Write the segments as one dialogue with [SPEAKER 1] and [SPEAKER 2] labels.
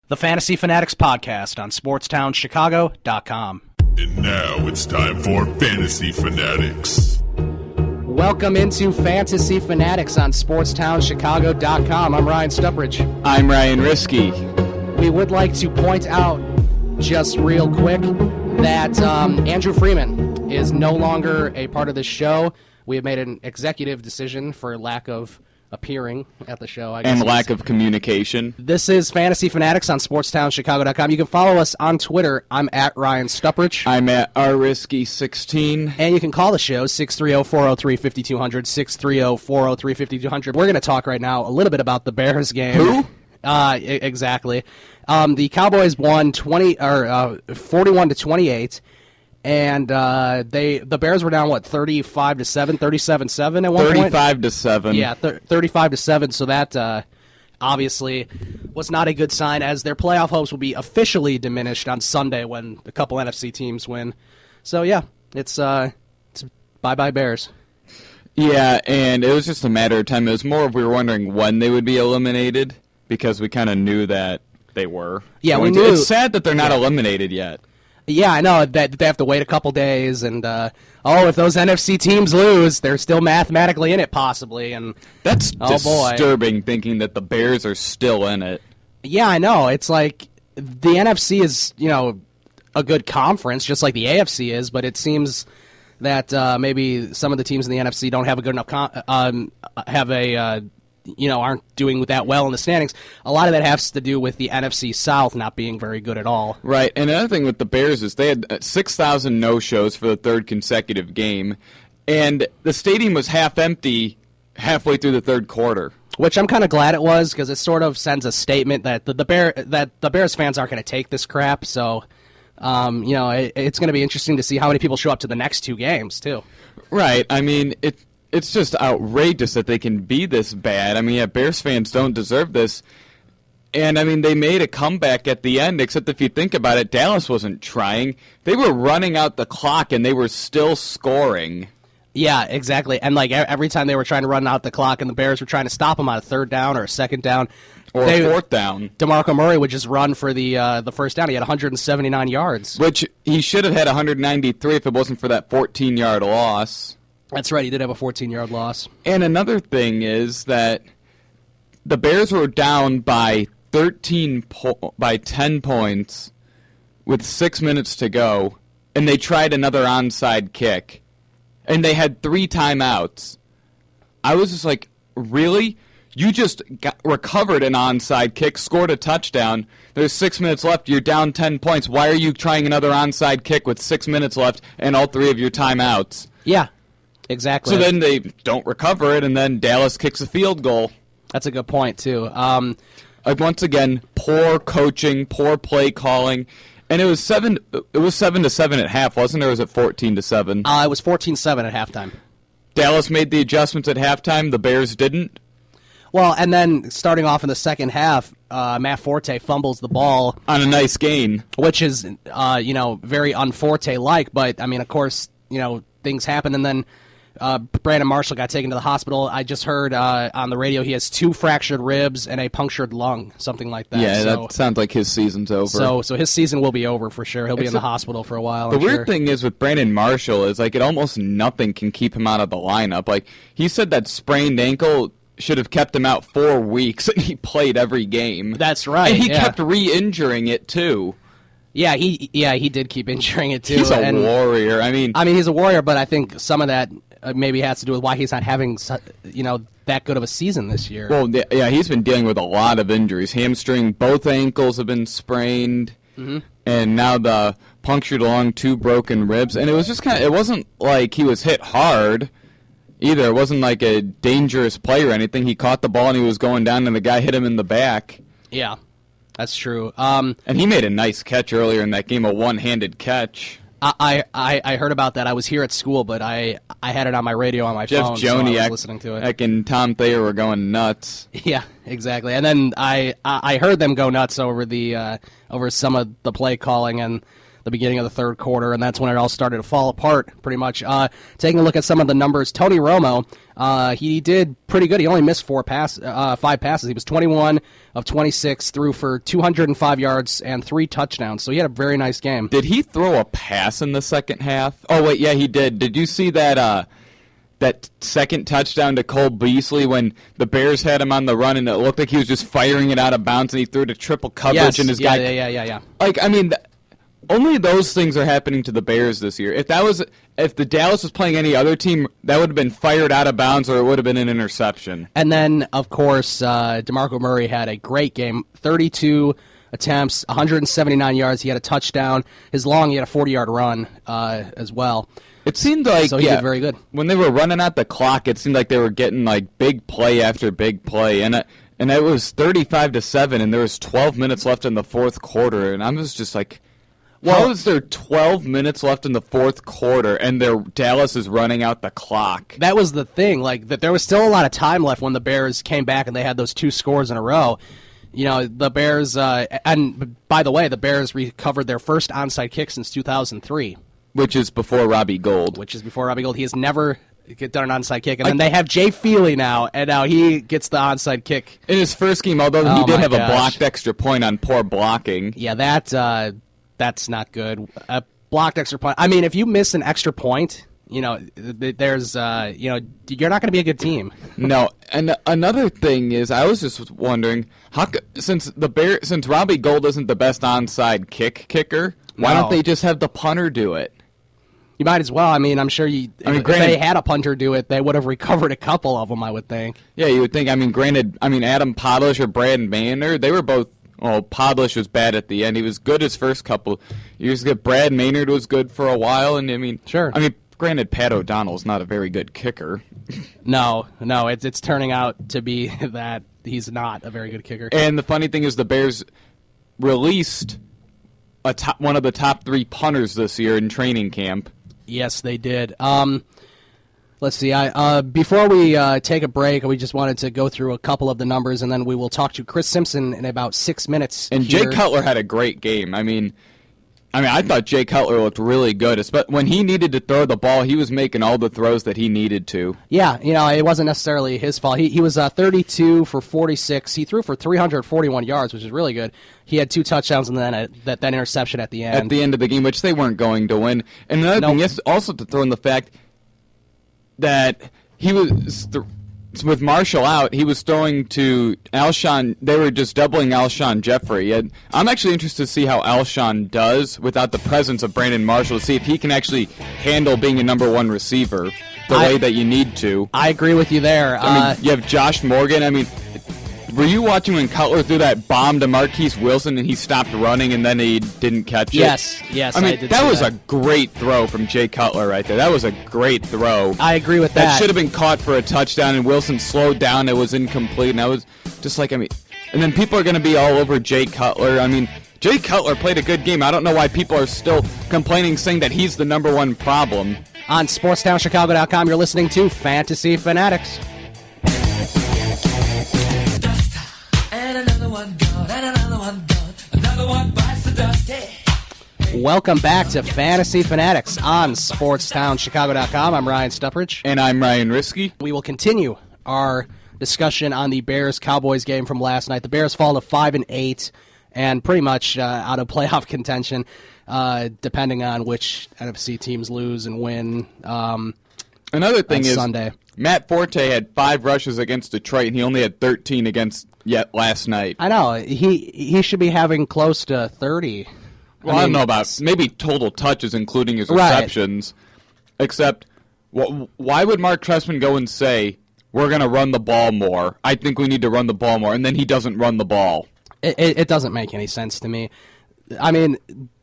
[SPEAKER 1] The Fantasy Fanatics Podcast on SportsTownChicago.com.
[SPEAKER 2] And now it's time for Fantasy Fanatics.
[SPEAKER 1] Welcome into Fantasy Fanatics on SportsTownChicago.com. I'm Ryan Stuprich.
[SPEAKER 3] I'm Ryan Risky.
[SPEAKER 1] We would like to point out, just real quick, that Andrew Freeman is no longer a part of this show. We have made an executive decision for lack of appearing at the show, I guess.
[SPEAKER 3] And lack of communication.
[SPEAKER 1] This is Fantasy Fanatics on SportsTownChicago.com. You can follow us on Twitter. I'm at Ryan Stuprich.
[SPEAKER 3] I'm at rrisky16.
[SPEAKER 1] And you can call the show, 630-403-5200, 630-403-5200. We're going to talk right now a little bit about the Bears game.
[SPEAKER 3] Who?
[SPEAKER 1] Exactly. The Cowboys won 41-28. And the Bears were down 35-7, 37-7 at one point.
[SPEAKER 3] 35-7.
[SPEAKER 1] Yeah, 35-7. So that obviously was not a good sign, as their playoff hopes will be officially diminished on Sunday when a couple NFC teams win. So yeah, it's bye-bye Bears.
[SPEAKER 3] Yeah, and it was just a matter of time. It was more of we were wondering when they would be eliminated, because we kind of knew that they were.
[SPEAKER 1] Yeah, we knew.
[SPEAKER 3] It's sad that they're not eliminated yet.
[SPEAKER 1] Yeah, I know that they have to wait a couple days, and if those NFC teams lose, they're still mathematically in it, possibly. And
[SPEAKER 3] that's disturbing, thinking that the Bears are still in it.
[SPEAKER 1] Yeah, I know. It's like the NFC is, a good conference, just like the AFC is, but it seems that maybe some of the teams in the NFC don't have a good enough aren't doing that well in the standings. A lot of that has to do with the NFC South not being very good at all.
[SPEAKER 3] Right, and another thing with the Bears is they had 6,000 no-shows for the third consecutive game, and the stadium was half empty halfway through the third quarter.
[SPEAKER 1] Which I'm kind of glad it was, because it sort of sends a statement that the Bears fans aren't going to take this crap. So, it's going to be interesting to see how many people show up to the next two games too.
[SPEAKER 3] Right. I mean, It's just outrageous that they can be this bad. I mean, Bears fans don't deserve this. And, I mean, they made a comeback at the end, except if you think about it, Dallas wasn't trying. They were running out the clock, and they were still scoring.
[SPEAKER 1] Yeah, exactly. And, every time they were trying to run out the clock and the Bears were trying to stop them on a third down or a second down.
[SPEAKER 3] Or a fourth down.
[SPEAKER 1] DeMarco Murray would just run for the first down. He had 179 yards.
[SPEAKER 3] Which he should have had 193 if it wasn't for that 14-yard loss.
[SPEAKER 1] That's right, he did have a 14-yard loss.
[SPEAKER 3] And another thing is that the Bears were down by 10 points with 6 minutes to go, and they tried another onside kick, and they had 3 timeouts. I was just like, really? You just recovered an onside kick, scored a touchdown. There's 6 minutes left. You're down 10 points. Why are you trying another onside kick with 6 minutes left and all 3 of your timeouts?
[SPEAKER 1] Yeah. Exactly.
[SPEAKER 3] So then they don't recover it, and then Dallas kicks a field goal.
[SPEAKER 1] That's a good point, too.
[SPEAKER 3] Once again, poor coaching, poor play calling, and it was 7 to 7 at half, wasn't it? Or was it 14 to 7?
[SPEAKER 1] It was 14-7 at halftime.
[SPEAKER 3] Dallas made the adjustments at halftime. The Bears didn't.
[SPEAKER 1] Well, and then starting off in the second half, Matt Forte fumbles the ball
[SPEAKER 3] on a nice gain,
[SPEAKER 1] which is very un-Forte-like. But I mean, of course, things happen, and then Brandon Marshall got taken to the hospital. I just heard on the radio he has 2 fractured ribs and a punctured lung, something like that.
[SPEAKER 3] Yeah, that sounds like his season's over.
[SPEAKER 1] So his season will be over for sure. He'll be in the hospital for a while.
[SPEAKER 3] The weird thing is with Brandon Marshall is it almost nothing can keep him out of the lineup. He said that sprained ankle should have kept him out 4 weeks, and he played every game.
[SPEAKER 1] That's right.
[SPEAKER 3] And he kept re-injuring it too.
[SPEAKER 1] Yeah, he did keep injuring it too.
[SPEAKER 3] He's a warrior. I mean,
[SPEAKER 1] he's a warrior, but I think some of that maybe has to do with why he's not having that good of a season this year.
[SPEAKER 3] Well, yeah, he's been dealing with a lot of injuries. Hamstring, both ankles have been sprained, and now the punctured lung, 2 broken ribs. And it was just it wasn't like he was hit hard either. It wasn't like a dangerous play or anything. He caught the ball and he was going down, and the guy hit him in the back.
[SPEAKER 1] Yeah, that's true.
[SPEAKER 3] And he made a nice catch earlier in that game, a one-handed catch.
[SPEAKER 1] I heard about that. I was here at school, but I had it on my radio on my phone, so I was listening to it.
[SPEAKER 3] And Tom Thayer were going nuts.
[SPEAKER 1] Yeah, exactly. And then I heard them go nuts over some of the play calling, and the beginning of the third quarter, and that's when it all started to fall apart, pretty much. Taking a look at some of the numbers, Tony Romo, he did pretty good. He only missed 5 passes. He was 21 of 26, threw for 205 yards and 3 touchdowns, so he had a very nice game.
[SPEAKER 3] Did he throw a pass in the second half? Oh, wait, yeah, he did. Did you see that that second touchdown to Cole Beasley when the Bears had him on the run and it looked like he was just firing it out of bounds and he threw to triple coverage and his guy...
[SPEAKER 1] Yeah.
[SPEAKER 3] Like, I mean, only those things are happening to the Bears this year. If the Dallas was playing any other team, that would have been fired out of bounds or it would have been an interception.
[SPEAKER 1] And then, of course, DeMarco Murray had a great game, 32 attempts, 179 yards. He had a touchdown. He had a 40-yard run as well.
[SPEAKER 3] It seemed like
[SPEAKER 1] he did very good.
[SPEAKER 3] When they were running out the clock, it seemed like they were getting like big play after big play, and it was 35-7, and there was 12 minutes left in the fourth quarter, and I was just like, how is there 12 minutes left in the fourth quarter, and Dallas is running out the clock?
[SPEAKER 1] That was the thing, like that there was still a lot of time left when the Bears came back and they had those 2 scores in a row. You know, the Bears, and by the way, the Bears recovered their first onside kick since 2003.
[SPEAKER 3] Which is before Robbie Gould.
[SPEAKER 1] He has never done an onside kick. And then they have Jay Feely now, and now he gets the onside kick.
[SPEAKER 3] In his first game, although he did have a blocked extra point on poor blocking.
[SPEAKER 1] Yeah, that's not good. A blocked extra point. I mean, if you miss an extra point, you know, there's, you're not going to be a good team.
[SPEAKER 3] No, and another thing is, I was just wondering, since Robbie Gould isn't the best onside kicker, why don't they just have the punter do it?
[SPEAKER 1] You might as well. I mean, I'm sure if they had a punter do it, they would have recovered a couple of them, I would think.
[SPEAKER 3] Yeah, you would think. I mean, Adam Podlish or Brad Maynard, they were both. Well, Podlish was bad at the end. He was good his first couple years. Brad Maynard was good for a while, and I mean,
[SPEAKER 1] sure.
[SPEAKER 3] I mean, granted, Pat O'Donnell's not a very good kicker.
[SPEAKER 1] No, it's turning out to be that he's not a very good kicker.
[SPEAKER 3] And the funny thing is, the Bears released one of the top 3 punters this year in training camp.
[SPEAKER 1] Yes, they did. Let's see. Before we take a break, we just wanted to go through a couple of the numbers, and then we will talk to Chris Simpson in about 6 minutes.
[SPEAKER 3] And
[SPEAKER 1] here.
[SPEAKER 3] Jay Cutler had a great game. I mean, I thought Jay Cutler looked really good. But when he needed to throw the ball, he was making all the throws that he needed to.
[SPEAKER 1] Yeah, it wasn't necessarily his fault. He was 32 for 46. He threw for 341 yards, which is really good. He had 2 touchdowns and then that interception at the end.
[SPEAKER 3] At the end of the game, which they weren't going to win. And another thing is also to throw in the fact that he was with Marshall out, he was throwing to Alshon. They were just doubling Alshon Jeffrey. And I'm actually interested to see how Alshon does without the presence of Brandon Marshall, to see if he can actually handle being a number 1 receiver the way that you need to.
[SPEAKER 1] I agree with you there.
[SPEAKER 3] I mean, you have Josh Morgan. I mean, were you watching when Cutler threw that bomb to Marquise Wilson and he stopped running and then he didn't catch it?
[SPEAKER 1] Yes.
[SPEAKER 3] I mean, that was a great throw from Jay Cutler right there. That was a great throw.
[SPEAKER 1] I agree with that.
[SPEAKER 3] That should have been caught for a touchdown, and Wilson slowed down. It was incomplete, and I was just like, and then people are going to be all over Jay Cutler. I mean, Jay Cutler played a good game. I don't know why people are still complaining, saying that he's the number 1 problem.
[SPEAKER 1] On SportsTownChicago.com, you're listening to Fantasy Fanatics. Welcome back to Fantasy Fanatics on SportsTownChicago.com. I'm Ryan Stuprich.
[SPEAKER 3] And I'm Ryan Risky.
[SPEAKER 1] We will continue our discussion on the Bears-Cowboys game from last night. The Bears fall to 5-8 and pretty much out of playoff contention, depending on which NFC teams lose and win.
[SPEAKER 3] Another thing is
[SPEAKER 1] Sunday.
[SPEAKER 3] Matt Forte had 5 rushes against Detroit, and he only had 13 against last night.
[SPEAKER 1] I know. He should be having close to 30.
[SPEAKER 3] Well, I don't know about maybe total touches, including his receptions. Right. Except, why would Mark Trestman go and say, we're going to run the ball more? I think we need to run the ball more, and then he doesn't run the ball.
[SPEAKER 1] It doesn't make any sense to me. I mean,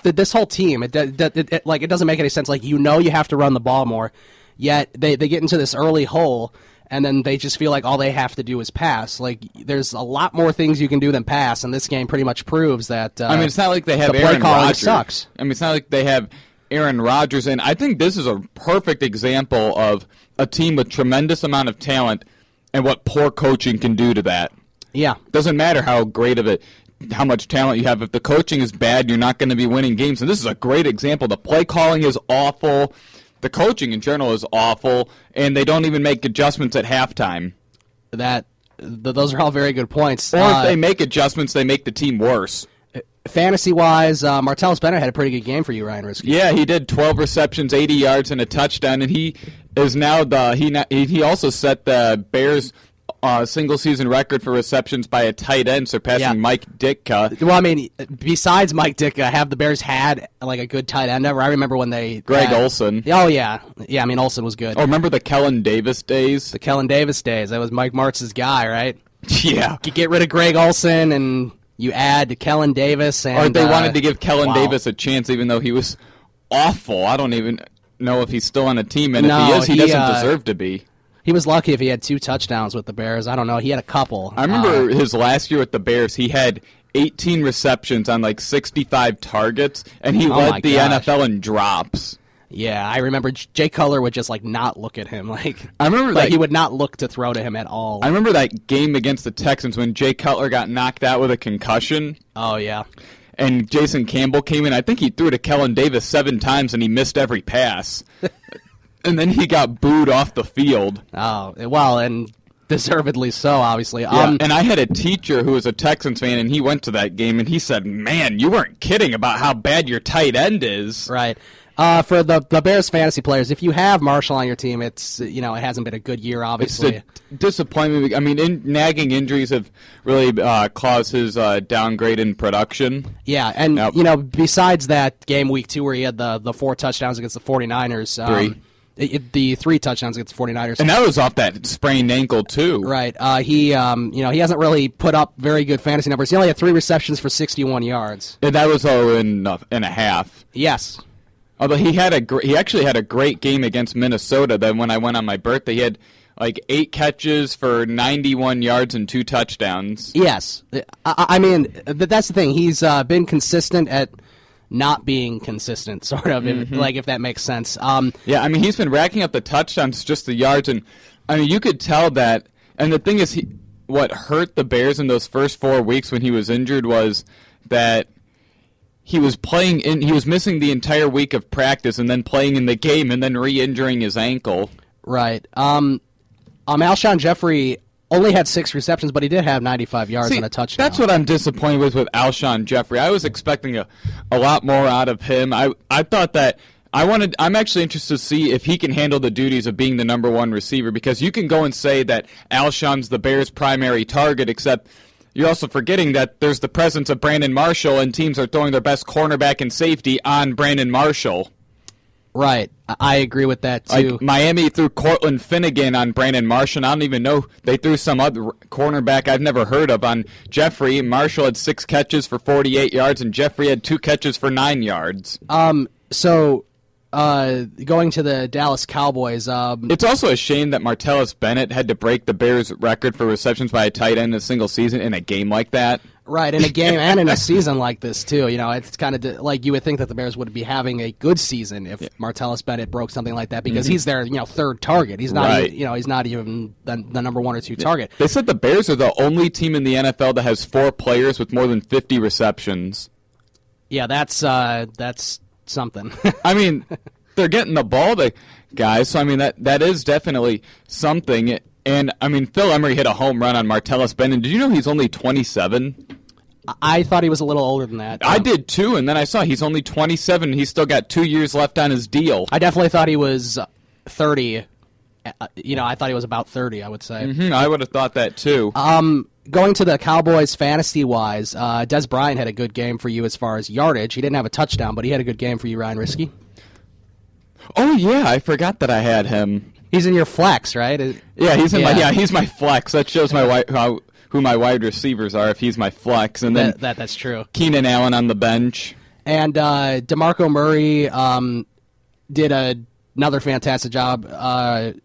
[SPEAKER 1] this whole team, it doesn't make any sense. Like, you have to run the ball more, yet they get into this early hole, and then they just feel like all they have to do is pass. Like, there's a lot more things you can do than pass, and this game pretty much proves that.
[SPEAKER 3] I mean, it's not like they have Aaron Rodgers. Sucks. I mean, it's not like they have Aaron Rodgers, and I think this is a perfect example of a team with tremendous amount of talent and what poor coaching can do to that.
[SPEAKER 1] Yeah.
[SPEAKER 3] Doesn't matter how great of it. how much talent you have. If the coaching is bad, you're not going to be winning games. And this is a great example. The play calling is awful. The coaching in general is awful, and they don't even make adjustments at halftime.
[SPEAKER 1] Those are all very good points.
[SPEAKER 3] Or if they make adjustments, they make the team worse.
[SPEAKER 1] Fantasy-wise, Martellus Bennett had a pretty good game for you, Ryan Risky.
[SPEAKER 3] Yeah, he did 12 receptions, 80 yards, and a touchdown, and he is now he also set the Bears' single-season record for receptions by a tight end, surpassing Mike Ditka.
[SPEAKER 1] Well, I mean, besides Mike Ditka, have the Bears had like a good tight end ever? I remember when they
[SPEAKER 3] Greg Olsen.
[SPEAKER 1] Oh yeah. I mean, Olsen was good.
[SPEAKER 3] Oh, remember the Kellen Davis days?
[SPEAKER 1] The Kellen Davis days. That was Mike Martz's guy, right?
[SPEAKER 3] Yeah.
[SPEAKER 1] You get rid of Greg Olsen and you add Kellen Davis, and
[SPEAKER 3] or they wanted to give Kellen Davis a chance, even though he was awful. I don't even know if he's still on a team, and if he doesn't deserve to be.
[SPEAKER 1] He was lucky if he had 2 touchdowns with the Bears. I don't know. He had a couple.
[SPEAKER 3] I remember his last year with the Bears, he had 18 receptions on like 65 targets, and he led the NFL in drops.
[SPEAKER 1] Yeah, I remember Jay Cutler would just like not look at him.
[SPEAKER 3] I remember
[SPEAKER 1] he would not look to throw to him at all.
[SPEAKER 3] I remember that game against the Texans when Jay Cutler got knocked out with a concussion.
[SPEAKER 1] Oh yeah.
[SPEAKER 3] And Jason Campbell came in. I think he threw to Kellen Davis 7 times, and he missed every pass. And then he got booed off the field.
[SPEAKER 1] Oh, well, and deservedly so, obviously.
[SPEAKER 3] Yeah, and I had a teacher who was a Texans fan, and he went to that game, and he said, man, you weren't kidding about how bad your tight end is.
[SPEAKER 1] Right. For the Bears fantasy players, if you have Marshall on your team, it hasn't been a good year, obviously.
[SPEAKER 3] It's a disappointment. I mean, nagging injuries have really caused his downgrade in production.
[SPEAKER 1] Yeah, and, besides that game week 2 where he had the 4 touchdowns against the 49ers.
[SPEAKER 3] 3.
[SPEAKER 1] The 3 touchdowns against the 49ers.
[SPEAKER 3] And that was off that sprained ankle, too.
[SPEAKER 1] Right. He hasn't really put up very good fantasy numbers. He only had 3 receptions for 61 yards.
[SPEAKER 3] And that was in a half.
[SPEAKER 1] Yes.
[SPEAKER 3] Although he actually had a great game against Minnesota. Then when I went on my birthday, he had like 8 catches for 91 yards and 2 touchdowns.
[SPEAKER 1] Yes. I mean, that's the thing. He's been consistent at not being consistent, sort of, if that makes sense.
[SPEAKER 3] Yeah, I mean, he's been racking up the touchdowns, just the yards, and I mean, you could tell that. And the thing is, what hurt the Bears in those first 4 weeks when he was injured was that he was missing the entire week of practice and then playing in the game and then re-injuring his ankle.
[SPEAKER 1] Right. Alshon Jeffrey only had 6 receptions, but he did have 95 yards and a touchdown.
[SPEAKER 3] That's what I'm disappointed with Alshon Jeffrey. I was expecting a lot more out of him. I thought that I'm actually interested to see if he can handle the duties of being the number 1 receiver, because you can go and say that Alshon's the Bears' primary target, except you're also forgetting that there's the presence of Brandon Marshall, and teams are throwing their best cornerback and safety on Brandon Marshall.
[SPEAKER 1] Right. I agree with that, too.
[SPEAKER 3] Like Miami threw Cortland Finnegan on Brandon Marshall. I don't even know. They threw some other cornerback I've never heard of on Jeffrey. Marshall had 6 catches for 48 yards, and Jeffrey had 2 catches for 9 yards.
[SPEAKER 1] So going to the Dallas Cowboys.
[SPEAKER 3] It's also a shame that Martellus Bennett had to break the Bears' record for receptions by a tight end in a single season in a game like that.
[SPEAKER 1] Right, in a game and in a season like this, too. It's kind of like you would think that the Bears would be having a good season if Martellus Bennett broke something like that, because he's their 3rd target. He's not he's not even the number 1 or 2 target.
[SPEAKER 3] They said the Bears are the only team in the NFL that has 4 players with more than 50 receptions.
[SPEAKER 1] Yeah, that's something.
[SPEAKER 3] I mean, they're getting the ball, the guys, so I mean that is definitely something. And I mean, Phil Emery hit a home run on Martellus Bennett. Did you know he's only 27?
[SPEAKER 1] I thought he was a little older than that.
[SPEAKER 3] I did too, and then I saw he's only 27. He's still got 2 years left on his deal.
[SPEAKER 1] I definitely thought he was 30. I thought he was about 30, I would say.
[SPEAKER 3] I would have thought that too.
[SPEAKER 1] Going to the Cowboys fantasy-wise, Des Bryant had a good game for you as far as yardage. He didn't have a touchdown, but he had a good game for you, Ryan Risky.
[SPEAKER 3] Oh, yeah, I forgot that I had him.
[SPEAKER 1] He's in your flex, right?
[SPEAKER 3] Yeah, he's my flex. That shows who my wide receivers are if he's my flex. And then
[SPEAKER 1] that's true.
[SPEAKER 3] Keenan Allen on the bench.
[SPEAKER 1] And DeMarco Murray did another fantastic job.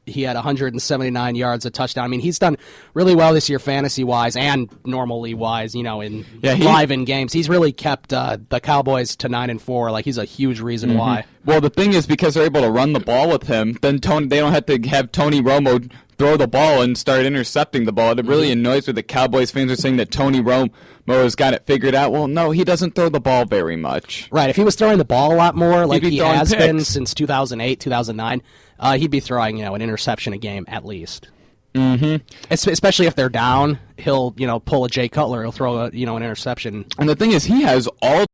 [SPEAKER 1] He had 179 yards, a touchdown. I mean, he's done really well this year fantasy-wise and normally-wise, live in games. He's really kept the Cowboys to 9-4. Like, he's a huge reason why.
[SPEAKER 3] Well, the thing is, because they're able to run the ball with him, then they don't have to have Tony Romo throw the ball and start intercepting the ball. It really annoys me that Cowboys fans are saying that Tony Romo has got it figured out. Well, no, he doesn't throw the ball very much.
[SPEAKER 1] Right. If he was throwing the ball a lot more, like he has
[SPEAKER 3] picks.
[SPEAKER 1] been since 2008, 2009, he'd be throwing, an interception a game at least. Mm-hmm. Especially if they're down, he'll, pull a Jay Cutler. He'll throw an interception.
[SPEAKER 3] And the thing is, he has all